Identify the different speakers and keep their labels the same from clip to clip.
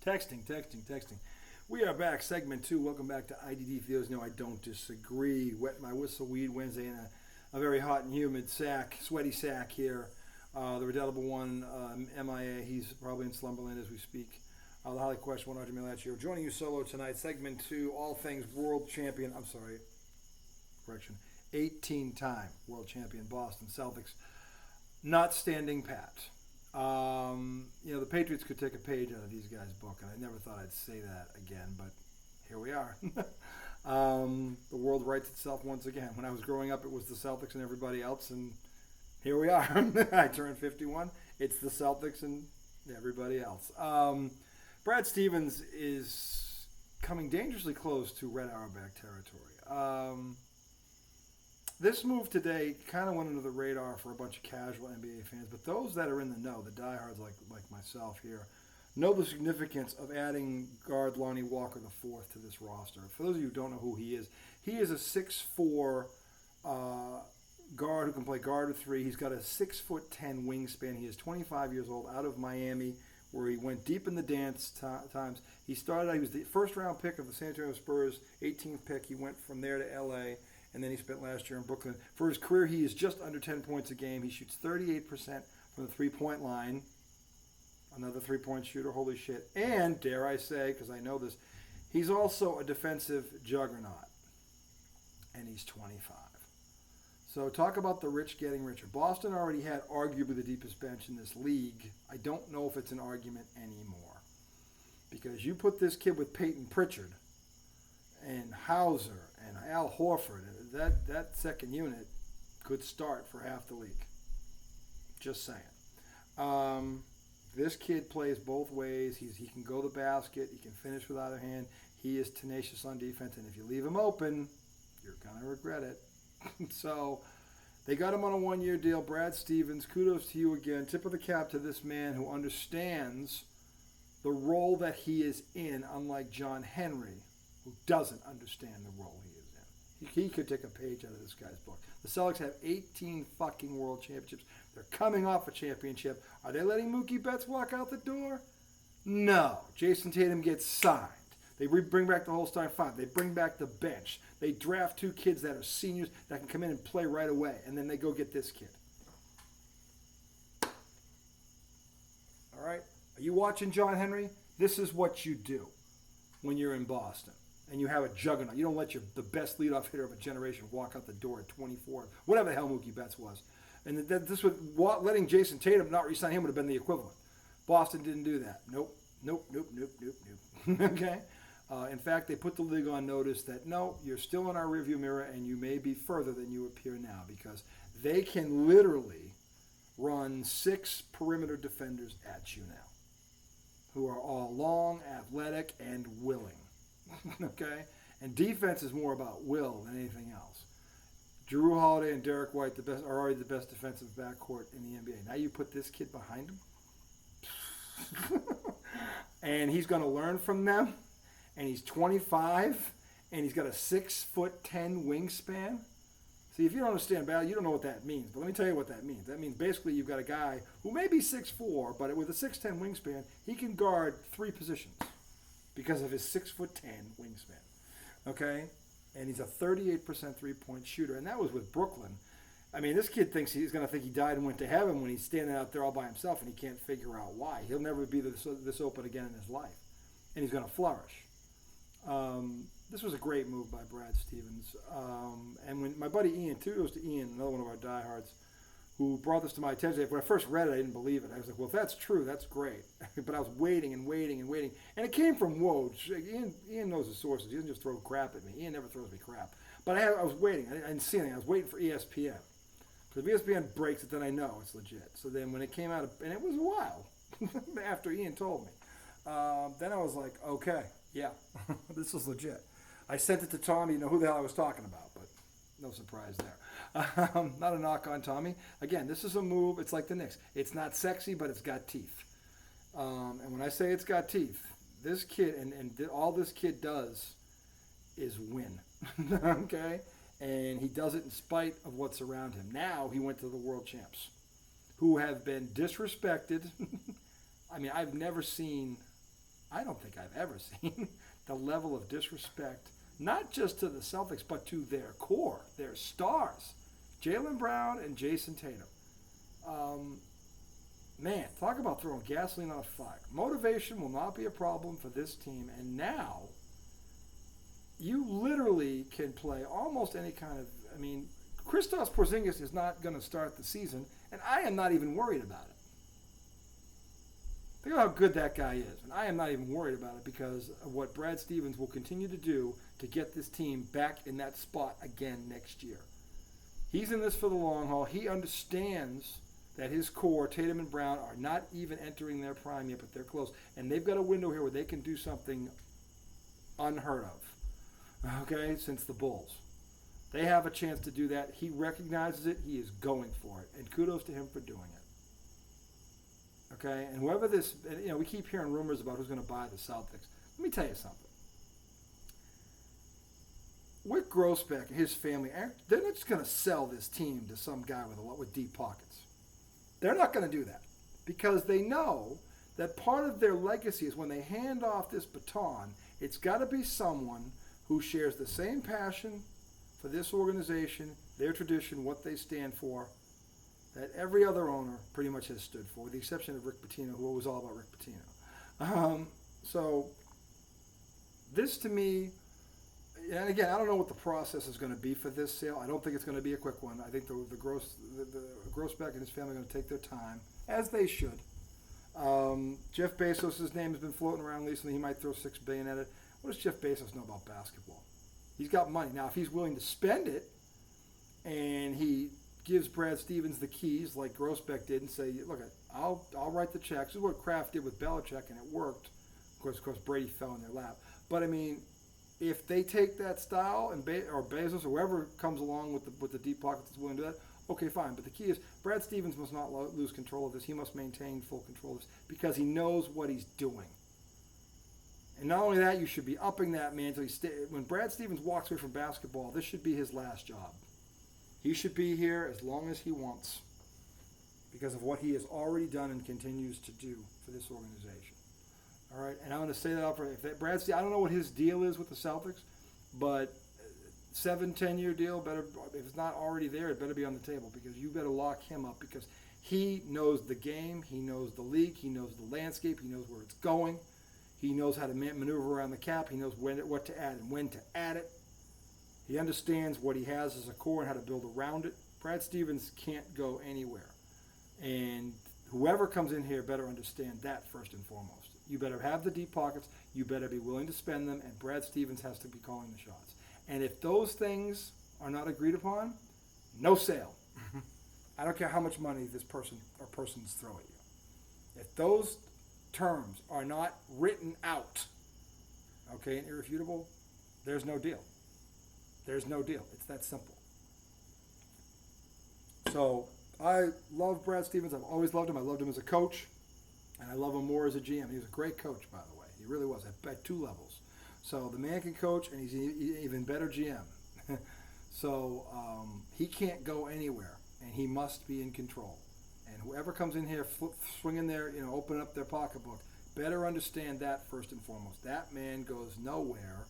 Speaker 1: Texting. We are back, segment 2. Welcome back to IDD. For those who know, I don't disagree. Wet my whistle weed Wednesday in a very hot and humid sweaty sack here. The LW4 MIA. He's probably in slumberland as we speak. The highly questioned 100 Milaccio. Joining you solo tonight, segment 2, all things world champion. 18-time world champion Boston Celtics. Not standing pat. The Patriots could take a page out of these guys' book, and I never thought I'd say that again, but here we are. The world writes itself once again. When I was growing up, it was the Celtics and everybody else, and here we are. I turned 51. It's the Celtics and everybody else. Brad Stevens is coming dangerously close to Red Auerbach territory. This move today kind of went under the radar for a bunch of casual NBA fans, but those that are in the know, the diehards like myself here, know the significance of adding guard Lonnie Walker IV to this roster. For those of you who don't know who he is a 6'4" guard who can play guard or 3. He's got a 6'10" wingspan. He is 25 years old, out of Miami, where he went deep in the dance times. He was the first round pick of the San Antonio Spurs, 18th pick. He went from there to LA. And then he spent last year in Brooklyn. For his career, he is just under 10 points a game. He shoots 38% from the three-point line. Another three-point shooter, holy shit. And, dare I say, because I know this, he's also a defensive juggernaut. And he's 25. So talk about the rich getting richer. Boston already had arguably the deepest bench in this league. I don't know if it's an argument anymore. Because you put this kid with Peyton Pritchard and Hauser and Al Horford, that second unit could start for half the league. Just saying. This kid plays both ways. He can go the basket. He can finish with either hand. He is tenacious on defense, and if you leave him open, you're going to regret it. So they got him on a one-year deal. Brad Stevens, kudos to you again. Tip of the cap to this man who understands the role that he is in, unlike John Henry, who doesn't understand the role he is in. He could take a page out of this guy's book. The Celtics have 18 fucking world championships. They're coming off a championship. Are they letting Mookie Betts walk out the door? No. Jason Tatum gets signed. They bring back the Holstein Five. They bring back the bench. They draft 2 kids that are seniors that can come in and play right away. And then they go get this kid. All right? Are you watching John Henry? This is what you do when you're in Boston and you have a juggernaut. You don't let the best leadoff hitter of a generation walk out the door at 24, whatever the hell Mookie Betts was. And letting Jason Tatum not re-sign him would have been the equivalent. Boston didn't do that. Nope. Okay? In fact, they put the league on notice that, no, you're still in our rearview mirror and you may be further than you appear now, because they can literally run 6 perimeter defenders at you now, who are all long, athletic, and willing. Okay? And defense is more about will than anything else. Jrue Holiday and Derek White are already the best defensive backcourt in the NBA. Now you put this kid behind him, and he's going to learn from them, and he's 25, and he's got a 6'10" wingspan. See, if you don't understand basketball, you don't know what that means. But let me tell you what that means. That means basically you've got a guy who may be 6'4", but with a 6'10" wingspan, he can guard 3 positions because of his 6'10" wingspan. Okay? And he's a 38% three-point shooter, and that was with Brooklyn. I mean, this kid thinks he's going to think he died and went to heaven when he's standing out there all by himself and he can't figure out why. He'll never be this open again in his life, and he's going to flourish. This was a great move by Brad Stevens. And when my buddy Ian, too, goes to Ian, another one of our diehards, who brought this to my attention. When I first read it, I didn't believe it. I was like, well, if that's true, that's great. But I was waiting. And it came from Woj. Ian knows his sources. He doesn't just throw crap at me. Ian never throws me crap. But I was waiting. I didn't see anything. I was waiting for ESPN. Because if ESPN breaks it, then I know it's legit. So then when it came out, and it was a while after Ian told me, then I was like, okay, yeah, this is legit. I sent it to Tommy, who the hell I was talking about, but no surprise there. Not a knock on Tommy. Again, this is a move. It's like the Knicks. It's not sexy, but it's got teeth. And when I say it's got teeth, this kid, and all this kid does is win. Okay? And he does it in spite of what's around him. Now he went to the world champs, who have been disrespected. I mean, I've never seen I don't think I've ever seen the level of disrespect, not just to the Celtics, but to their core, their stars, Jaylen Brown and Jason Tatum. Man, talk about throwing gasoline on a fire. Motivation will not be a problem for this team, and now you literally can play almost any kind of, Kristaps Porzingis is not going to start the season, and I am not even worried about it. Think about how good that guy is, and I am not even worried about it because of what Brad Stevens will continue to do to get this team back in that spot again next year. He's in this for the long haul. He understands that his core, Tatum and Brown, are not even entering their prime yet, but they're close. And they've got a window here where they can do something unheard of, okay, since the Bulls. They have a chance to do that. He recognizes it. He is going for it. And kudos to him for doing it. Okay? And whoever this, we keep hearing rumors about who's going to buy the Celtics. Let me tell you something. Wyc Grousbeck and his family, they're not just going to sell this team to some guy with deep pockets. They're not going to do that because they know that part of their legacy is when they hand off this baton, it's got to be someone who shares the same passion for this organization, their tradition, what they stand for, that every other owner pretty much has stood for, with the exception of Rick Pitino, who was all about Rick Pitino. So this to me, and again, I don't know what the process is going to be for this sale. I don't think it's going to be a quick one. I think the Grousbeck and his family are going to take their time, as they should. Jeff Bezos' name has been floating around recently. He might throw $6 billion at it. What does Jeff Bezos know about basketball? He's got money. Now, if he's willing to spend it and he gives Brad Stevens the keys like Grousbeck did and say, look, I'll write the checks. This is what Kraft did with Belichick, and it worked. Of course, Brady fell in their lap. But, if they take that style or Bezos or whoever comes along with the deep pockets that's willing to do that, okay, fine. But the key is Brad Stevens must not lose control of this. He must maintain full control of this because he knows what he's doing. And not only that, you should be upping that man until when Brad Stevens walks away from basketball, this should be his last job. He should be here as long as he wants because of what he has already done and continues to do for this organization. All right, and I'm going to say that up for Brad Stevens. I don't know what his deal is with the Celtics, but 7-10-year deal, better, if it's not already there, it better be on the table because you better lock him up because he knows the game, he knows the league, he knows the landscape, he knows where it's going. He knows how to maneuver around the cap. He knows what to add and when to add it. He understands what he has as a core and how to build around it. Brad Stevens can't go anywhere. And whoever comes in here better understand that first and foremost. You better have the deep pockets. You better be willing to spend them. And Brad Stevens has to be calling the shots. And if those things are not agreed upon, no sale. I don't care how much money this person or persons throw at you. If those terms are not written out, okay, and irrefutable, there's no deal. There's no deal. It's that simple. So I love Brad Stevens. I've always loved him. I loved him as a coach, and I love him more as a GM. He was a great coach, by the way. He really was at two levels. So the man can coach, and he's an even better GM. So he can't go anywhere, and he must be in control. And whoever comes in here swinging their, open up their pocketbook, better understand that first and foremost. That man goes nowhere,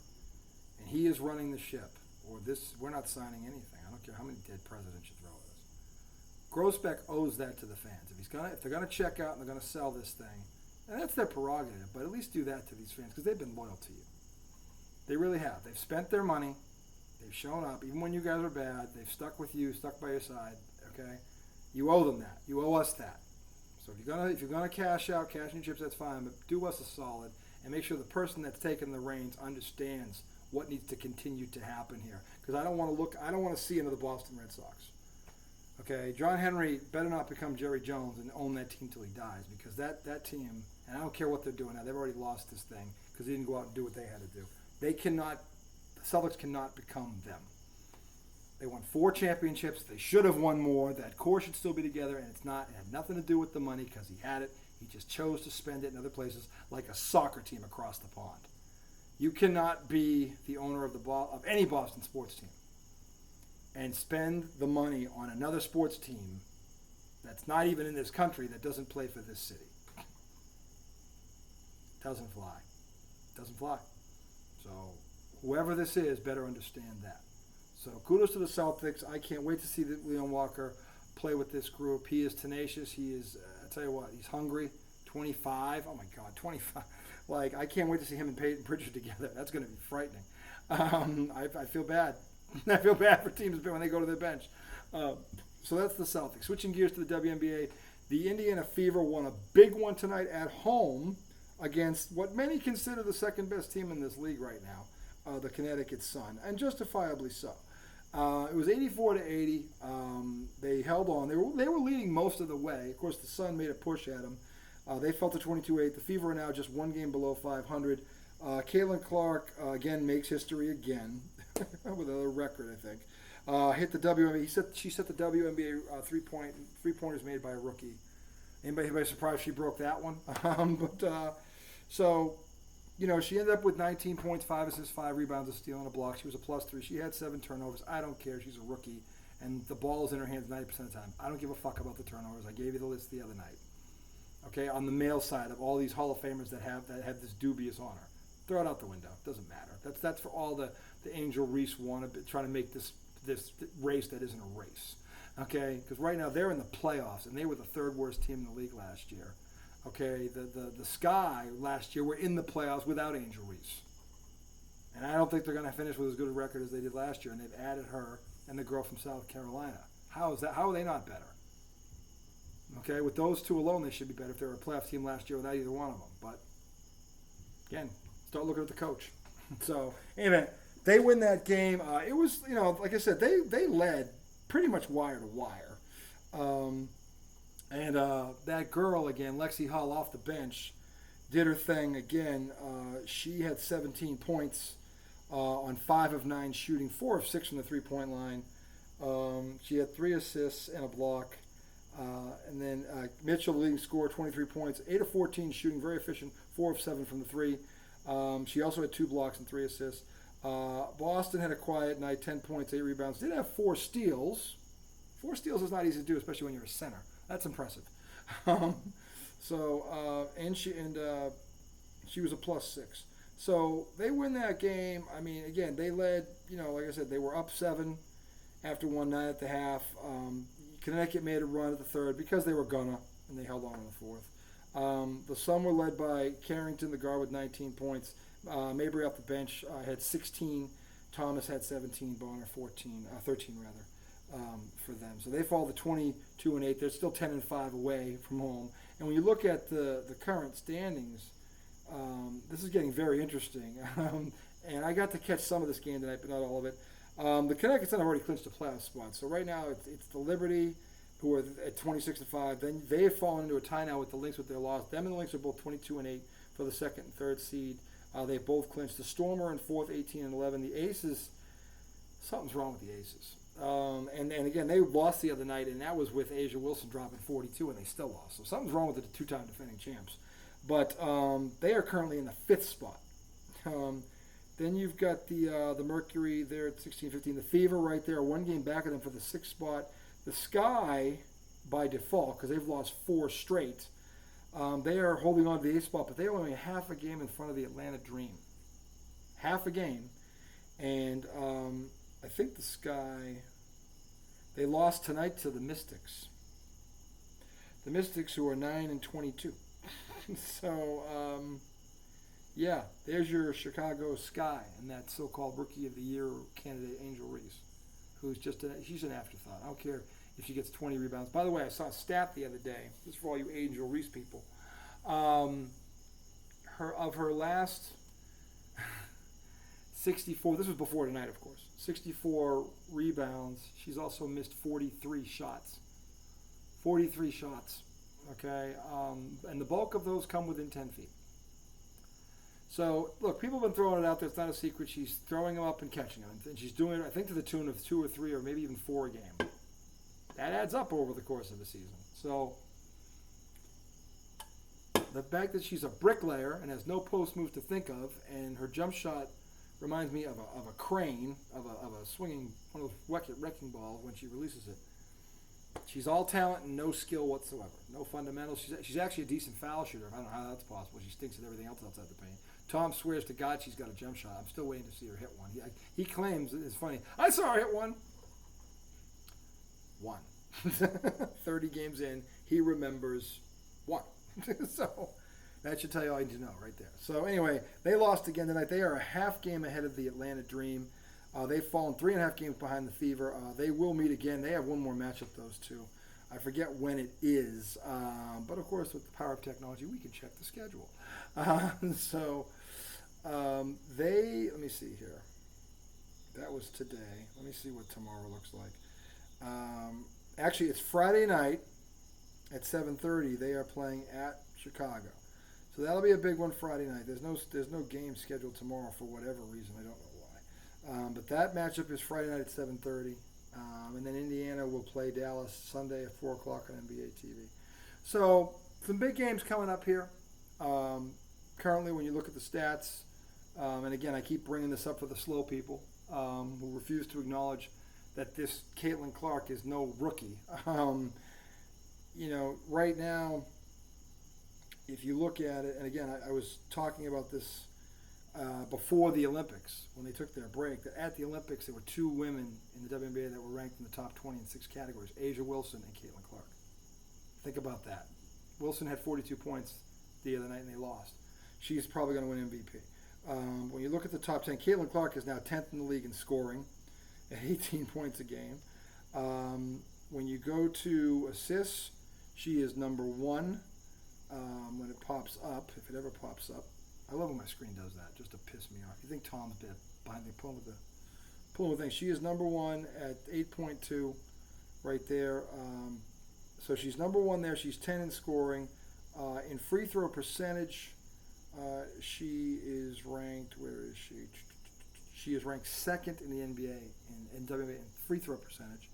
Speaker 1: and he is running the ship. Or we're not signing anything. I don't care how many dead presidents you throw at us. Grousbeck owes that to the fans. If they're gonna check out and they're gonna sell this thing, and that's their prerogative, but at least do that to these fans because they've been loyal to you. They really have. They've spent their money. They've shown up, even when you guys are bad. They've stuck with you, stuck by your side. Okay. You owe them that. You owe us that. So if you're gonna cash out, cash in your chips, that's fine. But do us a solid and make sure the person that's taking the reins understands what needs to continue to happen here. Because I don't want to see another Boston Red Sox. Okay, John Henry better not become Jerry Jones and own that team till he dies. Because that team, and I don't care what they're doing now, they've already lost this thing because they didn't go out and do what they had to do. The Celtics cannot become them. They won 4 championships. They should have won more. That core should still be together, and it's not. It had nothing to do with the money because he had it. He just chose to spend it in other places, like a soccer team across the pond. You cannot be the owner of any Boston sports team and spend the money on another sports team that's not even in this country that doesn't play for this city. Doesn't fly. Doesn't fly. So whoever this is better understand that. So kudos to the Celtics. I can't wait to see Leon Walker play with this group. He is tenacious. He is, I tell you what, he's hungry. 25. Oh my God, 25. Like, I can't wait to see him and Peyton Pritchard together. That's going to be frightening. I feel bad. I feel bad for teams when they go to their bench. So that's the Celtics. Switching gears to the WNBA, the Indiana Fever won a big one tonight at home against what many consider the second best team in this league right now, the Connecticut Sun, and justifiably so. It was 84-80. They held on. They were leading most of the way. Of course, the Sun made a push at them. They fell to 22-8. The Fever are now just one game below 500. Caitlin Clark again makes history again with a record, I think. Hit the WNBA. She set the WNBA three-pointers made by a rookie. Anybody surprised she broke that one? So, she ended up with 19 points, 5 assists, 5 rebounds, a steal, and a block. She was a +3. She had 7 turnovers. I don't care. She's a rookie, and the ball is in her hands 90% of the time. I don't give a fuck about the turnovers. I gave you the list the other night. Okay, on the male side of all these Hall of Famers that have this dubious honor, throw it out the window. Doesn't matter. That's for all the Angel Reese trying to make this race that isn't a race. Okay, because right now they're in the playoffs, and they were the third worst team in the league last year. Okay, the Sky last year were in the playoffs without Angel Reese. And I don't think they're going to finish with as good a record as they did last year, and they've added her and the girl from South Carolina. How is that? How are they not better? Okay, with those two alone, they should be better if they were a playoff team last year without either one of them. But, again, start looking at the coach. So, anyway, they win that game. It was, like I said, they led pretty much wire to wire. And that girl, again, Lexi Hull off the bench, did her thing again. She had 17 points on 5 of 9 shooting, 4 of 6 from the three-point line. She had 3 assists and a block. And then Mitchell, the leading scorer, 23 points, 8 of 14 shooting, very efficient, 4 of 7 from the 3. She also had 2 blocks and 3 assists. Boston had a quiet night, 10 points, 8 rebounds. Did have 4 steals. 4 steals is not easy to do, especially when you're a center. That's impressive. She was a +6. So they win that game. I mean, again, they led. Like I said, they were up 7 after 1-9 at the half. Connecticut made a run at the third because they were gonna, and they held on in the fourth. The Sun were led by Carrington, the guard, with 19 points. Mabry off the bench had 16. Thomas had 17. Bonner 13 for them. So they fall to 22-8. They're still 10-5 away from home. And when you look at the current standings, this is getting very interesting. And I got to catch some of this game tonight, but not all of it. The Connecticut Sun have already clinched a playoff spot. So right now it's the Liberty, who are at 26-5. Then they have fallen into a tie now with the Lynx with their loss. Them and the Lynx are both 22-8 for the second and third seed. They both clinched. The Storm are in fourth, 18-11. The Aces, something's wrong with the Aces. And again, they lost the other night, and that was with Asia Wilson dropping 42, and they still lost. So something's wrong with the two-time defending champs. But they are currently in the 5th spot. Then you've got the Mercury there at 16-15. The Fever right there, 1 game back of them for the 6th spot. The Sky, by default, because they've lost 4 straight, they are holding on to the 8th spot, but they are only half a game in front of the Atlanta Dream. Half a game. And I think the Sky, they lost tonight to the Mystics. The Mystics, who are 9-22. So, yeah, there's your Chicago Sky and that so-called Rookie of the Year candidate, Angel Reese, who's she's an afterthought. I don't care if she gets 20 rebounds. By the way, I saw a stat the other day. This is for all you Angel Reese people. Her last 64, this was before tonight, of course, 64 rebounds. She's also missed 43 shots. 43 shots, okay? And the bulk of those come within 10 feet. So, look, people have been throwing it out there. It's not a secret. She's throwing them up and catching them. And she's doing it, I think, to the tune of 2 or 3 or maybe even 4 a game. That adds up over the course of the season. So, the fact that she's a bricklayer and has no post move to think of, and her jump shot reminds me of a crane, of a swinging, one of those wrecking balls when she releases it. She's all talent and no skill whatsoever. No fundamentals. She's actually a decent foul shooter. I don't know how that's possible. She stinks at everything else outside the paint. Tom swears to God she's got a jump shot. I'm still waiting to see her hit one. He claims, it's funny, I saw her hit one. 30 games in, he remembers 1. So that should tell you all you need to know right there. So anyway, they lost again tonight. They are a half game ahead of the Atlanta Dream. They've fallen 3.5 games behind the Fever. They will meet again. They have one more matchup, those two. I forget when it is. But, of course, with the power of technology, we can check the schedule. Let me see here. That was today. Let me see what tomorrow looks like. Actually, it's Friday night at 7:30. They are playing at Chicago. So that'll be a big one Friday night. There's no game scheduled tomorrow for whatever reason. I don't know why. But that matchup is Friday night at 7:30. And then Indiana will play Dallas Sunday at 4 o'clock on NBA TV. So some big games coming up here. Currently, when you look at the stats, and again, I keep bringing this up for the slow people who refuse to acknowledge that this Caitlin Clark is no rookie. Right now, if you look at it, and again, I was talking about this before the Olympics, when they took their break, that at the Olympics there were 2 women in the WNBA that were ranked in the top 20 in 6 categories, Asia Wilson and Caitlin Clark. Think about that. Wilson had 42 points the other night and they lost. She's probably going to win MVP. When you look at the top 10, Caitlin Clark is now 10th in the league in scoring at 18 points a game. When you go to assists, she is number 1 when it pops up, if it ever pops up. I love when my screen does that, just to piss me off. You think Tom's behind the pulling with the thing. She is number 1 at 8.2 right there. So she's number 1 there. She's 10 in scoring. In free throw percentage, she is ranked, where is she? She is ranked 2nd in the NBA in WNBA in free throw percentage.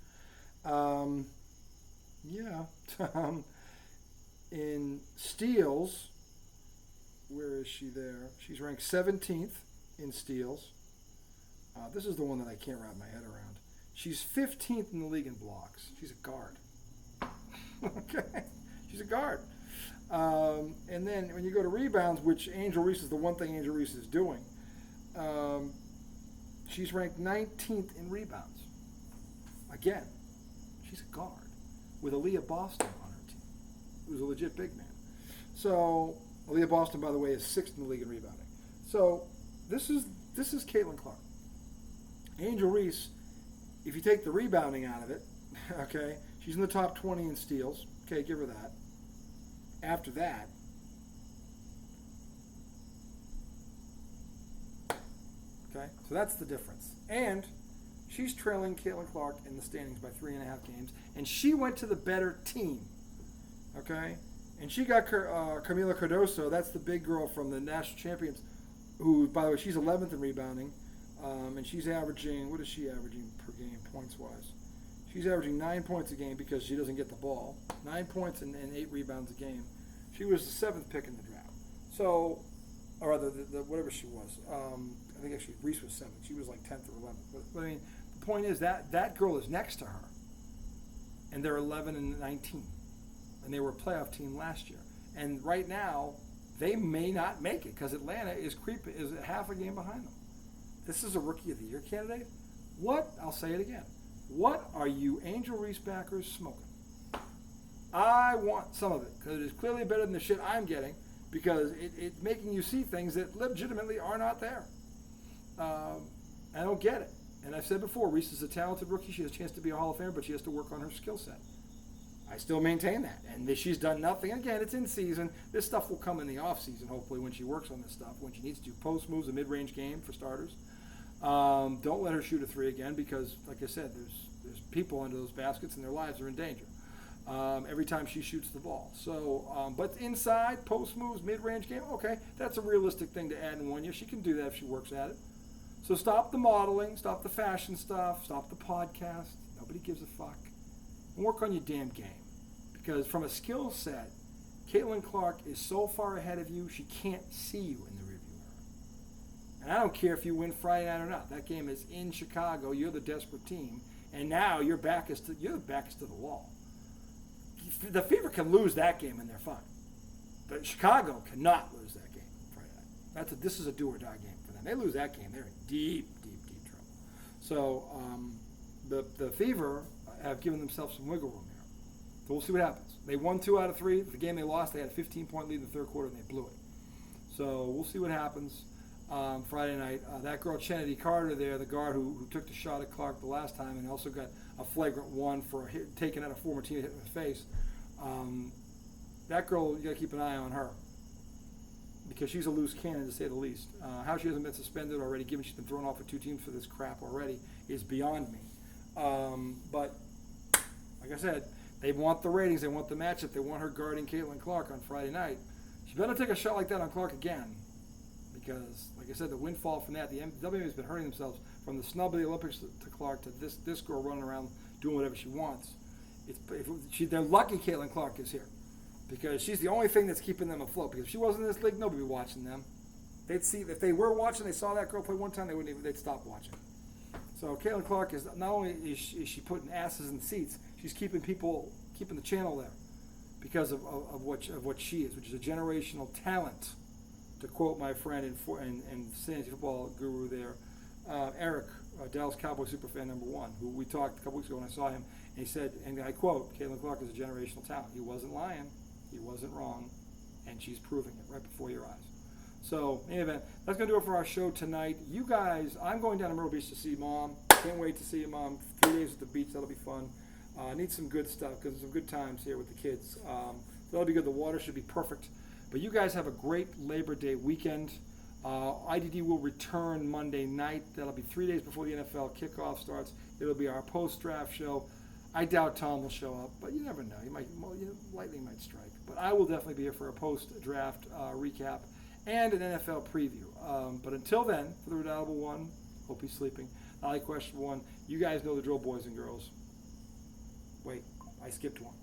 Speaker 1: In steals, where is she there? She's ranked 17th in steals. This is the one that I can't wrap my head around. She's 15th in the league in blocks. She's a guard. Okay? She's a guard. And then when you go to rebounds, which Angel Reese is the one thing Angel Reese is doing, she's ranked 19th in rebounds. Again, she's a guard with Aaliyah Boston on her team, who's a legit big man. So Aaliyah Boston, by the way, is 6th in the league in rebounding. So this is Caitlin Clark. Angel Reese, if you take the rebounding out of it, okay, she's in the top 20 in steals. Okay, give her that. After that, okay, so that's the difference. And she's trailing Caitlin Clark in the standings by 3.5 games, and she went to the better team, okay? And she got Camila Cardoso, that's the big girl from the national champions, who, by the way, she's 11th in rebounding, and she's averaging, what is she averaging per game points-wise? She's averaging 9 points a game because she doesn't get the ball. 9 points and 8 rebounds a game. She was the 7th pick in the draft. So, or rather, whatever she was. I think actually Reese was 7th. She was like 10th or 11th. But I mean, the point is that girl is next to her. And they're 11 and 19. And they were a playoff team last year. And right now, they may not make it because Atlanta is half a game behind them. This is a Rookie of the Year candidate. What? I'll say it again. What are you Angel Reese backers smoking? I want some of it because it is clearly better than the shit I'm getting because it's making you see things that legitimately are not there. I don't get it. And I've said before, Reese is a talented rookie. She has a chance to be a Hall of Famer, but she has to work on her skill set. I still maintain that. And she's done nothing. And again, it's in season. This stuff will come in the off season, hopefully, when she works on this stuff, when she needs to do post moves, a mid-range game for starters. Don't let her shoot a 3 again because, like I said, there's people under those baskets and their lives are in danger every time she shoots the ball. So, but inside, post moves, mid-range game, okay, that's a realistic thing to add in 1 year. She can do that if she works at it. So stop the modeling, stop the fashion stuff, stop the podcast. Nobody gives a fuck. And work on your damn game. Because from a skill set, Caitlin Clark is so far ahead of you, she can't see you in the rearview mirror. And I don't care if you win Friday night or not. That game is in Chicago. You're the desperate team. And now your back is to the wall. The Fever can lose that game and they're fine. But Chicago cannot lose that game Friday night. This is a do or die game for them. They lose that game, they're in deep trouble. So the Fever have given themselves some wiggle room here. So we'll see what happens. They won 2 out of 3. The game they lost, they had a 15-point lead in the third quarter and they blew it. So we'll see what happens Friday night. That girl, Kennedy Carter there, the guard who took the shot at Clark the last time and also got a flagrant one for taking out a former teammate hit in the face. That girl, you got to keep an eye on her because she's a loose cannon to say the least. How she hasn't been suspended already, given she's been thrown off of 2 teams for this crap already, is beyond me. But like I said, they want the ratings, they want the matchup, they want her guarding Caitlin Clark on Friday night. She better take a shot like that on Clark again because, like I said, the windfall from that, the WNBA has been hurting themselves from the snub of the Olympics to Clark to this girl running around doing whatever she wants. They're lucky Caitlin Clark is here because she's the only thing that's keeping them afloat. Because if she wasn't in this league, nobody would be watching them. They'd see if they were watching, they saw that girl play one time, they'd stop watching. So Caitlin Clark is not only is she putting asses in seats, she's keeping the channel there because of what she is, which is a generational talent. To quote my friend and fantasy football guru there, Eric, Dallas Cowboy superfan #1, who we talked a couple weeks ago when I saw him, and he said, and I quote, Caitlin Clark is a generational talent. He wasn't lying, he wasn't wrong, and she's proving it right before your eyes. So, in any event, that's going to do it for our show tonight. You guys, I'm going down to Myrtle Beach to see Mom. Can't wait to see you, Mom. 3 days at the beach, that'll be fun. Need some good stuff because there's some good times here with the kids. So that'll be good. The water should be perfect. But you guys have a great Labor Day weekend. IDD will return Monday night. That'll be 3 days before the NFL kickoff starts. It'll be our post-draft show. I doubt Tom will show up, but you never know. Lightning might strike. But I will definitely be here for a post-draft recap and an NFL preview. But until then, for the Redoubtable One, hope he's sleeping. I like question 1. You guys know the drill, boys and girls. Wait, I skipped one.